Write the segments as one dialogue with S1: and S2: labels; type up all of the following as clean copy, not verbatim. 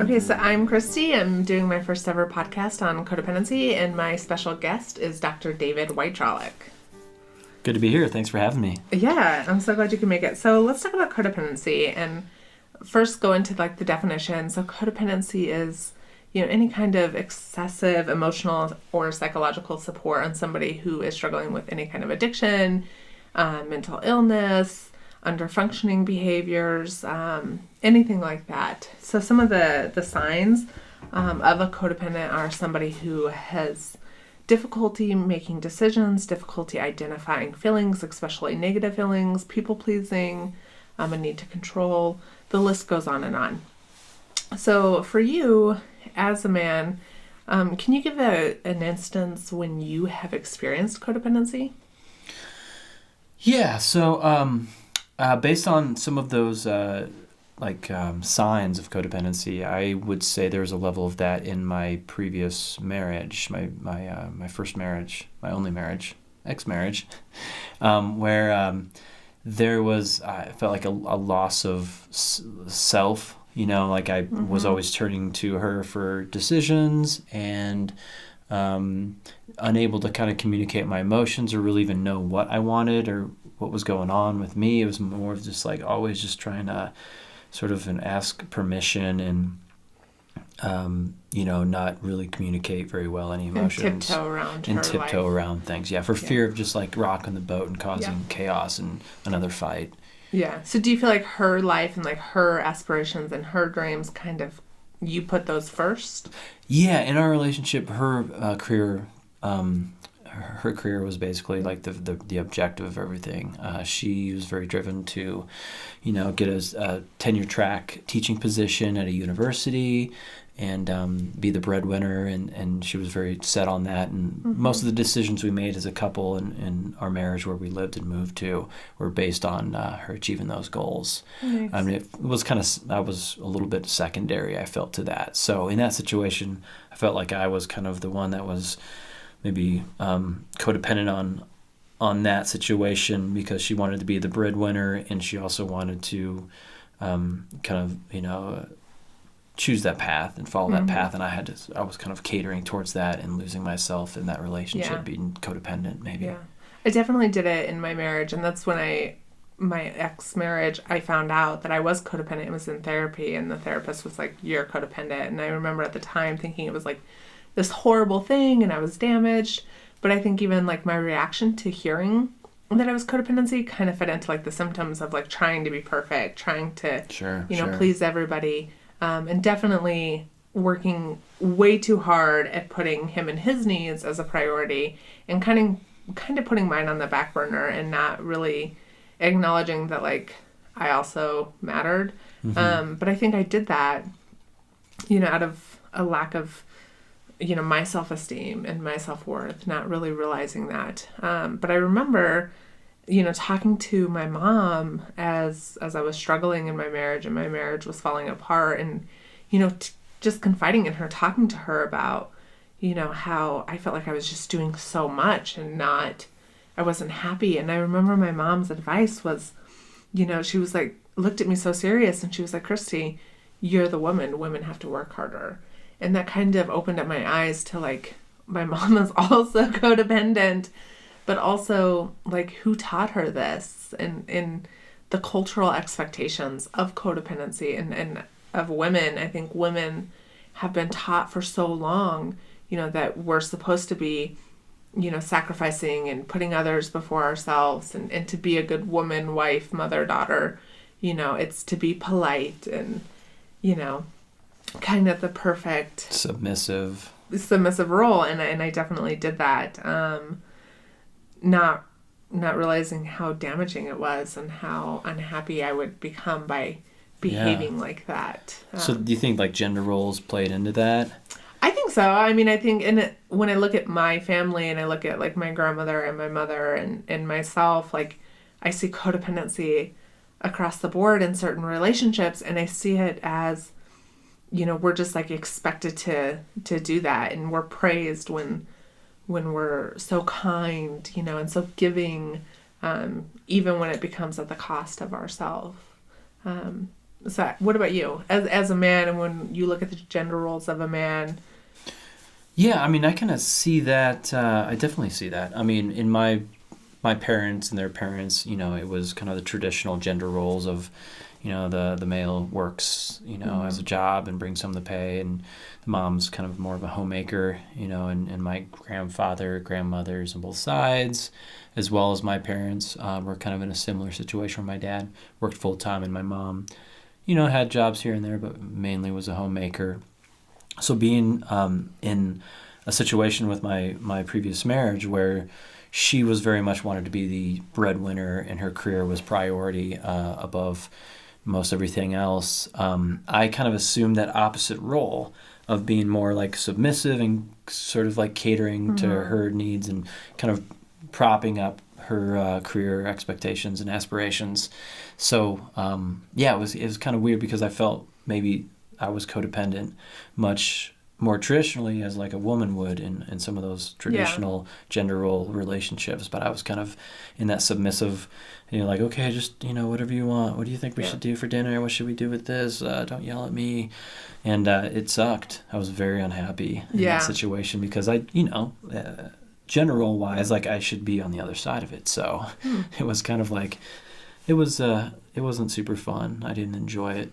S1: Okay, so I'm Christy. I'm doing my first ever podcast on codependency, and my special guest is Dr. David Wiatrolik.
S2: Good to be here. Thanks for having me.
S1: Yeah, I'm so glad you can make it. So let's talk about codependency and first go into the definition. So codependency is, any kind of excessive emotional or psychological support on somebody who is struggling with any kind of addiction, mental illness, under-functioning behaviors, anything like that. So some of the signs of a codependent are somebody who has difficulty making decisions, difficulty identifying feelings, especially negative feelings, people-pleasing, a need to control. The list goes on and on. So for you, as a man, can you give an instance when you have experienced codependency?
S2: Yeah, so based on some of those signs of codependency, I would say there's a level of that in my previous marriage, my first marriage, my only marriage, ex-marriage, where there was, I felt like a loss of self, I was always turning to her for decisions and unable to kind of communicate my emotions or really even know what I wanted or what was going on with me. It was more of just always just trying to sort of ask permission and, not really communicate very well any emotions.
S1: And tiptoe
S2: around things. Yeah, for fear of just rocking the boat and causing chaos and another fight.
S1: Yeah. So do you feel like her life and her aspirations and her dreams you put those first?
S2: Yeah, in our relationship, her career, her career was basically the objective of everything. She was very driven to, get a tenure track teaching position at a university and be the breadwinner, and she was very set on that. And most of the decisions we made as a couple in our marriage, where we lived and moved to, were based on her achieving those goals.
S1: Nice.
S2: I mean, it was I was a little bit secondary, I felt, to that. So in that situation, I felt like I was kind of the one that was maybe codependent on that situation, because she wanted to be the breadwinner and she also wanted to choose that path and follow that path, and I was kind of catering towards that and losing myself in that relationship, being codependent maybe.
S1: Yeah, I definitely did it in my marriage, and that's when my ex-marriage, I found out that I was codependent. It was in therapy, and the therapist was like, "You're codependent," and I remember at the time thinking it was this horrible thing and I was damaged. But I think even my reaction to hearing that I was codependency kind of fed into the symptoms of trying to be perfect, trying to please everybody, and definitely working way too hard at putting him and his needs as a priority and kind of putting mine on the back burner and not really acknowledging that I also mattered. But I think I did that out of a lack of my self-esteem and my self-worth, not really realizing that. But I remember, talking to my mom as I was struggling in my marriage and my marriage was falling apart, and, just confiding in her, talking to her about, how I felt like I was just doing so much and I wasn't happy. And I remember my mom's advice was, she was looked at me so serious and she was like, "Christy, you're the woman. Women have to work harder." And that kind of opened up my eyes to my mom is also codependent, but also who taught her this and the cultural expectations of codependency and of women. I think women have been taught for so long, that we're supposed to be, sacrificing and putting others before ourselves and to be a good woman, wife, mother, daughter, it's to be polite and, kind of the perfect submissive role, and I definitely did that, not realizing how damaging it was and how unhappy I would become by behaving like that.
S2: So do you think gender roles played into that?
S1: I think so. I mean, I think when I look at my family and I look at my grandmother and my mother and myself, I see codependency across the board in certain relationships, and I see it as we're just expected to do that, and we're praised when we're so kind, and so giving, even when it becomes at the cost of ourselves. So what about you as a man, and when you look at the gender roles of a man?
S2: Yeah, I mean, I kind of see that. I definitely see that. I mean, in my parents and their parents, it was kind of the traditional gender roles of, the male works, as a job and brings home the pay, and the mom's kind of more of a homemaker, and my grandfather, grandmothers on both sides, as well as my parents, were kind of in a similar situation where my dad worked full time and my mom, had jobs here and there, but mainly was a homemaker. So being in a situation with my previous marriage where she was very much wanted to be the breadwinner and her career was priority above most everything else, I kind of assumed that opposite role of being more like submissive and sort of like catering to her needs and kind of propping up her career expectations and aspirations. So it was kind of weird because I felt maybe I was codependent much more traditionally as like a woman would in some of those traditional gender role relationships, but I was kind of in that submissive, like, okay, just, whatever you want. What do you think we should do for dinner? What should we do with this? Don't yell at me. And it sucked. I was very unhappy in that situation because I, gender role wise, like I should be on the other side of it. So it was kind of like, it wasn't super fun. I didn't enjoy it.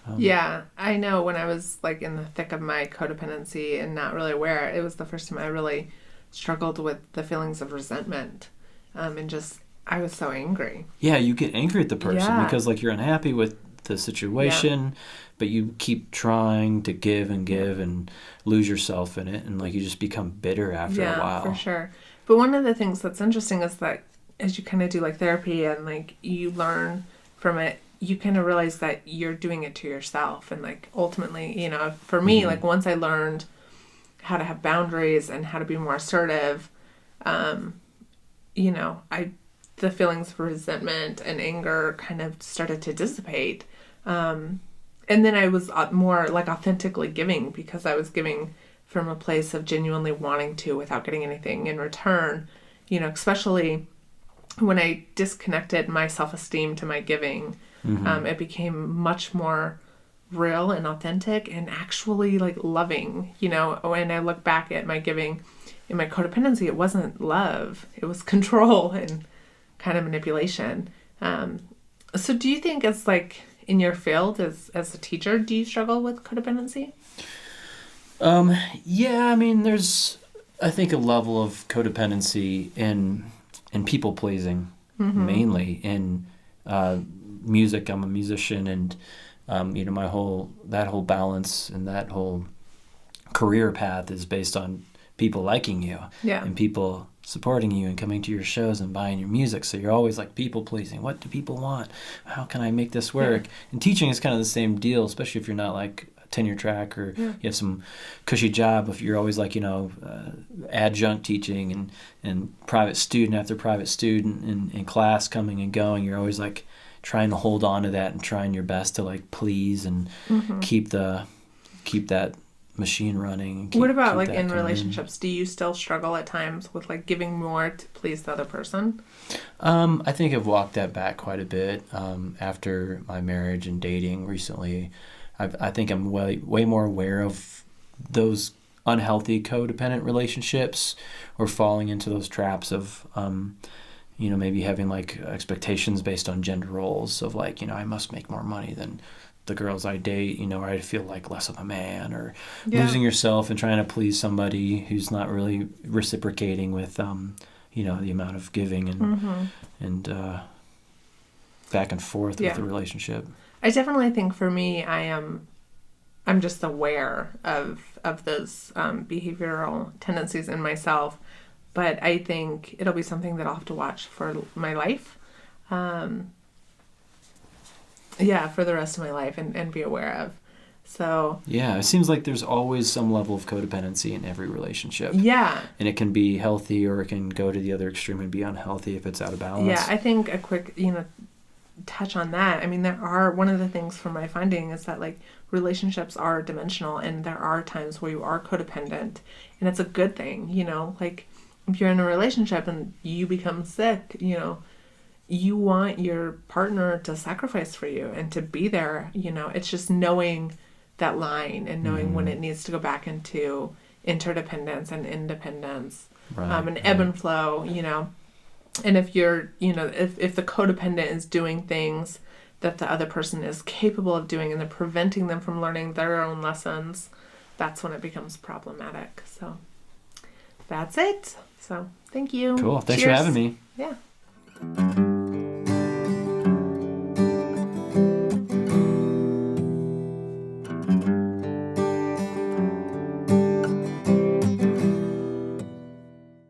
S1: I know when I was like in the thick of my codependency and not really aware, it was the first time I really struggled with the feelings of resentment, and just I was so angry.
S2: Yeah, you get angry at the person because like you're unhappy with the situation, but you keep trying to give and lose yourself in it, and like you just become bitter after a while.
S1: Yeah, for sure. But one of the things that's interesting is that as you kind of do like therapy and like you learn from it, you kind of realize that you're doing it to yourself. And like ultimately, for me, like once I learned how to have boundaries and how to be more assertive, the feelings of resentment and anger kind of started to dissipate. And then I was more like authentically giving because I was giving from a place of genuinely wanting to without getting anything in return, especially when I disconnected my self-esteem to my giving. It became much more real and authentic and actually like loving, when I look back at my giving in my codependency, it wasn't love, it was control and kind of manipulation. So do you think it's like in your field as a teacher, do you struggle with codependency?
S2: Yeah, I mean, there's, I think, a level of codependency in people pleasing, mainly in music. I'm a musician, and my whole balance and that whole career path is based on people liking you and people supporting you and coming to your shows and buying your music. So you're always like people pleasing. What do people want? How can I make this work? And teaching is kind of the same deal, especially if you're not like tenure track or you have some cushy job. If you're always like adjunct teaching and private student after private student in class coming and going, you're always like trying to hold on to that and trying your best to like please and keep that machine running.
S1: What about like in relationships? Do you still struggle at times with like giving more to please the other person?
S2: I think I've walked that back quite a bit after my marriage and dating recently. I think I'm way more aware of those unhealthy codependent relationships or falling into those traps of maybe having like expectations based on gender roles of like, I must make more money than the girls I date, or I feel like less of a man, or losing yourself and trying to please somebody who's not really reciprocating with, the amount of giving and back and forth with the relationship.
S1: I definitely think for me, I'm just aware of those behavioral tendencies in myself, but I think it'll be something that I'll have to watch for my life. For the rest of my life and be aware of. So
S2: yeah, it seems like there's always some level of codependency in every relationship.
S1: Yeah.
S2: And it can be healthy or it can go to the other extreme and be unhealthy if it's out of balance.
S1: Yeah, I think a quick, touch on that. I mean, one of the things from my finding is that like relationships are dimensional and there are times where you are codependent and it's a good thing, like if you're in a relationship and you become sick, you want your partner to sacrifice for you and to be there. It's just knowing that line and knowing when it needs to go back into interdependence and independence, and ebb and flow, And if you're, if the codependent is doing things that the other person is capable of doing and they're preventing them from learning their own lessons, that's when it becomes problematic. So that's it. So thank you.
S2: Cool. Thanks
S1: Cheers.
S2: for having me.
S1: Yeah.